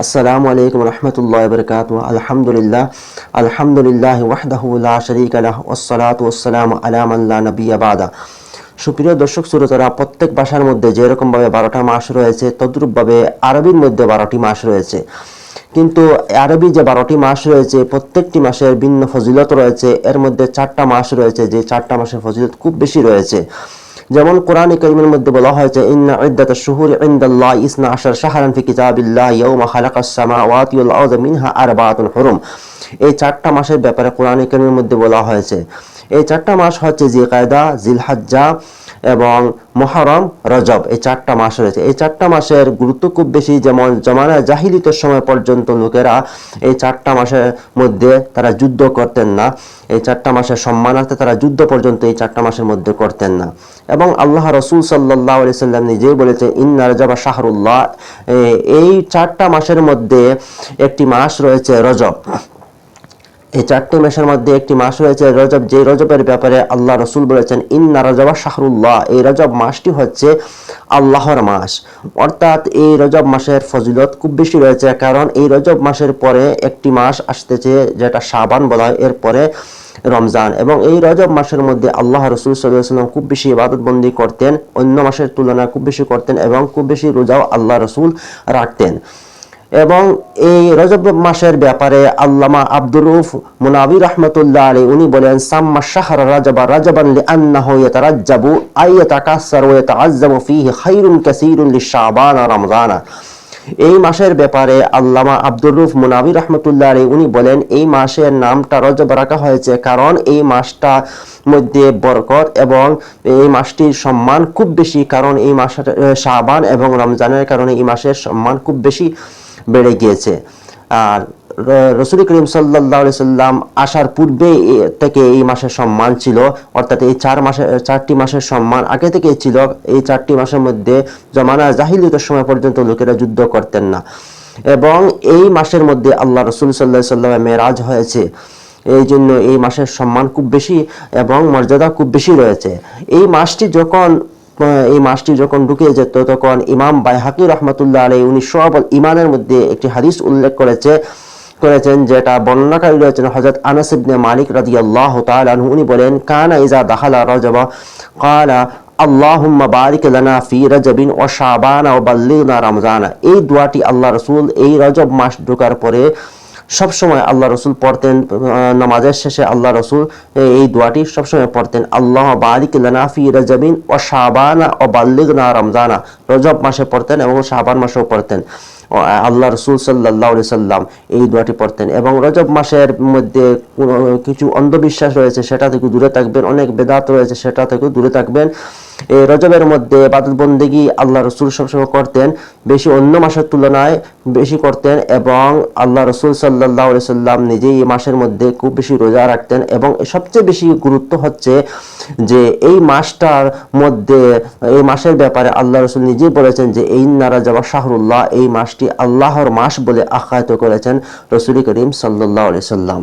আসসালামু আলাইকুম রহমতুল্লাহ বরকাত আলহামদুলিল্লাহ আলহামদুলিল্লাহ ওয়াহদাহু লা শারীকা লাহু ওয়াসসালাতু ওয়াসসালামু আলা মান লা নাবিয়্যা বাদা। সুপ্রিয় দর্শক শ্রোতারা, প্রত্যেক ভাষার মধ্যে যেরকমভাবে 12টা মাস রয়েছে তদ্রূপভাবে আরবির মধ্যে 12টি মাস রয়েছে। কিন্তু আরবি যে 12টি মাস রয়েছে প্রত্যেকটি মাসের ভিন্ন ফজিলত রয়েছে। এর মধ্যে 4টা মাস রয়েছে, যে 4টা মাসের ফজিলত খুব বেশি রয়েছে। যেমন কোরআন কারীমের মধ্যে বলা হয়েছে, ইন্না ইদ্দাতাশ শুহুরি ইনদাল্লাহি 12 শাহরান ফি কিতাবিল্লাহি ইয়াওমা খালাকাস সামাওয়াতি ওয়াল আরদা মিনহা আরবাআতুন হুরুম। এই 4টা মাসের ব্যাপারে কোরআন কারীমের মধ্যে বলা হয়েছে। এই 4টা মাস হচ্ছে জিলকায়দা, জিলহজ্জা এবং মুহররম, রজব। এই 4টা মাস রয়েছে। এই 4টা মাসের গুরুত্ব খুব বেশি। যেমন জমানা জাহিলিয়তের সময় পর্যন্ত লোকেরা এই 4টা মাসের মধ্যে তারা যুদ্ধ করতেন না। এই 4টা মাসের সম্মানার্থে তারা যুদ্ধ পর্যন্ত এই 4টা মাসের মধ্যে করতেন না। এবং আল্লাহ রাসূল সাল্লাল্লাহু আলাইহি সাল্লাম নিজেই বলেছেন, ইন্না রজব শাহরুল্লাহ। এই 4টা মাসের মধ্যে একটি মাস রয়েছে রজব। এই 4টি মাসের মধ্যে একটি মাস রয়েছে রজব, যে রজবের ব্যাপারে আল্লাহ রাসূল বলেছেন, ইন্না রজব শাহরুল্লাহ। এই রজব মাসটি হচ্ছে আল্লাহর মাস। অর্থাৎ এই রজব মাসের ফজিলত খুব বেশি রয়েছে, কারণ এই রজব মাসের পরে একটি মাস আসতেছে যেটা শাবান বলা হয়, এরপরে রমজান। এবং এই রজব মাসের মধ্যে আল্লাহ রাসূল সাল্লাল্লাহু আলাইহি ওয়াসাল্লাম খুব বেশি ইবাদত বন্দি করতেন, অন্য মাসের তুলনায় খুব বেশি করতেন, এবং খুব বেশি রোজাও আল্লাহ রাসূল রাখতেন। এবং এই রজব মাসের ব্যাপারে আল্লামা আব্দুর রউফ মুনাবি রাহমাতুল্লাহ আলাইহি উনি বলেন, সাম্মা শাহরা রাজবা রাজবান লিআন্নাহু ইয়াতারাজ্জাবু আই ইয়াতাকাসসারু ওয়া ইয়াতাআজ্জামু ফীহি খায়রুন কাসীরুন লিশাবান ওয়া রমজান। এই মাসের ব্যাপারে আল্লামা আব্দুর রউফ মুনাবি রাহমাতুল্লাহ আলাইহি উনি বলেন, এই মাসের নামটা রজব রাখা হয়েছে কারণ এই মাসটা মধ্যে বরকত এবং এই মাসটির সম্মান খুব বেশি। কারণ এই মাসের শাবান এবং রমজানের কারণে এই মাসের সম্মান খুব বেশি বেড়ে গিয়েছে। আর রাসূল করিম সাল্লাল্লাহু আলাইহি সাল্লাম আসার পূর্বে থেকে এই মাসের সম্মান ছিল। অর্থাৎ এই 4টি মাসের সম্মান আগে থেকেই ছিল। এই 4টি মাসের মধ্যে জমানা জাহিলিয়তের সময় পর্যন্ত লোকেরা যুদ্ধ করতেন না। এবং এই মাসের মধ্যে আল্লাহ রাসূল সাল্লাল্লাহু আলাইহি সাল্লামের মেরাজ হয়েছে। এই জন্য এই মাসের সম্মান খুব বেশি এবং মর্যাদা খুব বেশি রয়েছে। এই মাসটি যখন ঢুকে যেত তখন ইমাম বাইহাকি রাহমাতুল্লাহ আলাইহি উনি শুআবুল ঈমানের মধ্যে একটি হাদিস উল্লেখ করেছেন, যেটা বর্ণনাকারী রয়েছেন হযরত আনাস ইবনে মালিক রাদিয়াল্লাহু তাআলা আনহু। উনি বলেন, কানা ইযা দাখালা রজব ক্বালা আল্লাহুম্মা বারিক লানা ফি রজবিন ওয়া শাবান ওয়া বাল্লিগনা রমজান। এই দোয়াটি আল্লাহ রাসূল এই রজব মাস ঢোকার পরে সবসময় আল্লাহ রসুল পড়তেন। নামাজের শেষে আল্লাহ রসুল এই দোয়াটি সবসময় পড়তেন, আল্লাহ বারিক লানা ফি রজবিন ওয়া শাবান ওয়া বাল্লিগনা রমজান। রজব মাসে পড়তেন এবং শাবান মাসেও পড়তেন। আল্লাহ রসুল সাল্লাল্লাহু আলাইহি সাল্লাম এই দোয়াটি পড়তেন। এবং রজব মাসের মধ্যে কিছু অন্ধবিশ্বাস রয়েছে, সেটা থেকে দূরে থাকবেন। অনেক বেদাত রয়েছে, সেটা থেকে দূরে থাকবেন। এই রজবের মধ্যে ইবাদত বন্দেগী আল্লাহ রসুল সবসময় করতেন, বেশি অন্য মাসের তুলনায় বেশি করতেন। এবং আল্লাহ রসুল সাল্লাল্লাহু আলাইহি সাল্লাম নিজেই এই মাসের মধ্যে খুব বেশি রোজা রাখতেন। এবং সবচেয়ে বেশি গুরুত্ব হচ্ছে যে এই মাসটার মধ্যে, এই মাসের ব্যাপারে আল্লাহ রসুল নিজেই বলেছেন যে ইন্না রজব শাহরুল্লাহ। এই মাসটি আল্লাহর মাস বলে আখ্যায়িত করেছেন রাসূল করিম সাল্লাল্লাহু আলাইহি সাল্লাম।